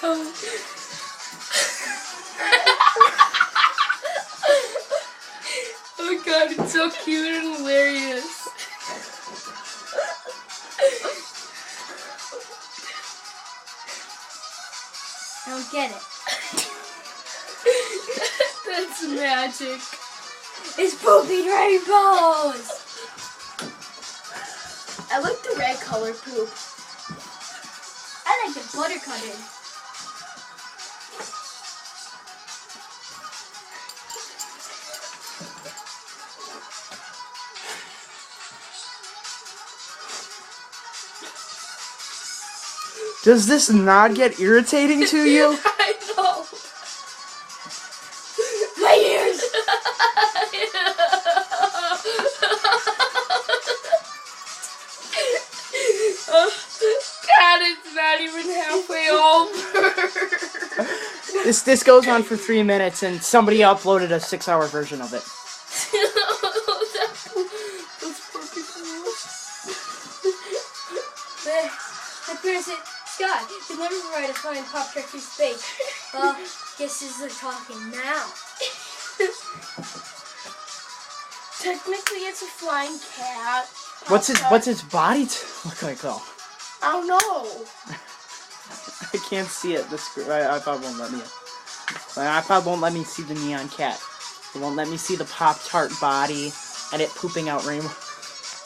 Oh. Oh god, it's so cute and hilarious. I don't get it. That's magic. It's pooping rainbows! I like the red color poop. I like the butter colored. Does this not get irritating to you? I know. My ears! Oh, God, it's not even halfway over. This goes on for 3 minutes, and somebody uploaded a 6-hour version of it. Those poor people. My parents said, Scott, you'll never ride a flying pop truck through space. Well, guess they're talking now. Technically, it's a flying cat. What's its body look like though? I don't know. I can't see it. My iPod won't let me. My iPod won't let me see the Nyan Cat. It won't let me see the Pop-Tart body and it pooping out rainbow.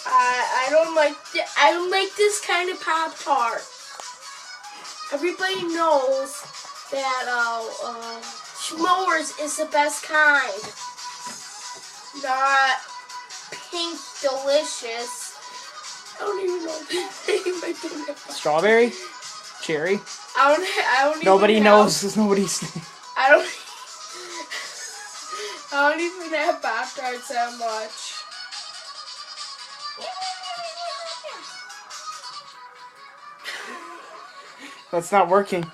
I don't like this kind of Pop-Tart. Everybody knows that Schmoers is the best kind. Not Pink Delicious. I don't even know the name. I don't know. Strawberry? Cherry? I don't Nobody even knows. There's nobody's name. I don't even have Pop-Tarts that much. That's not working.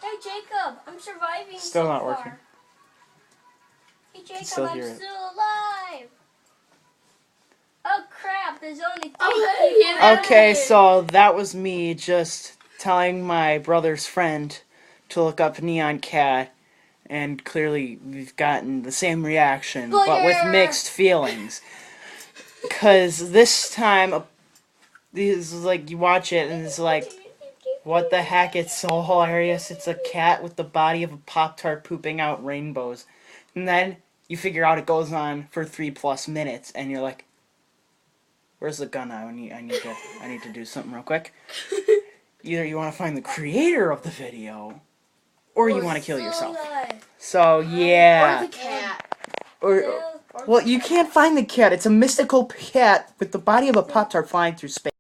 Hey, Jacob, I'm surviving Still so not far. working. Hey, Jacob, still I'm hear it. still alive. Oh, crap, there's only 3 Oh, people. yeah. Okay, so that was me just telling my brother's friend to look up Nyan Cat, and clearly we've gotten the same reaction, but with mixed feelings. Because this time, this is like, you watch it and it's like, what the heck, it's so hilarious. It's a cat with the body of a Pop-Tart pooping out rainbows. And then you figure out it goes on for 3+ minutes, and you're like, where's the gun? I need to do something real quick. Either you want to find the creator of the video, or you want to kill yourself. So yeah. Or the cat. Well, you can't find the cat. It's a mystical cat with the body of a Pop-Tart flying through space.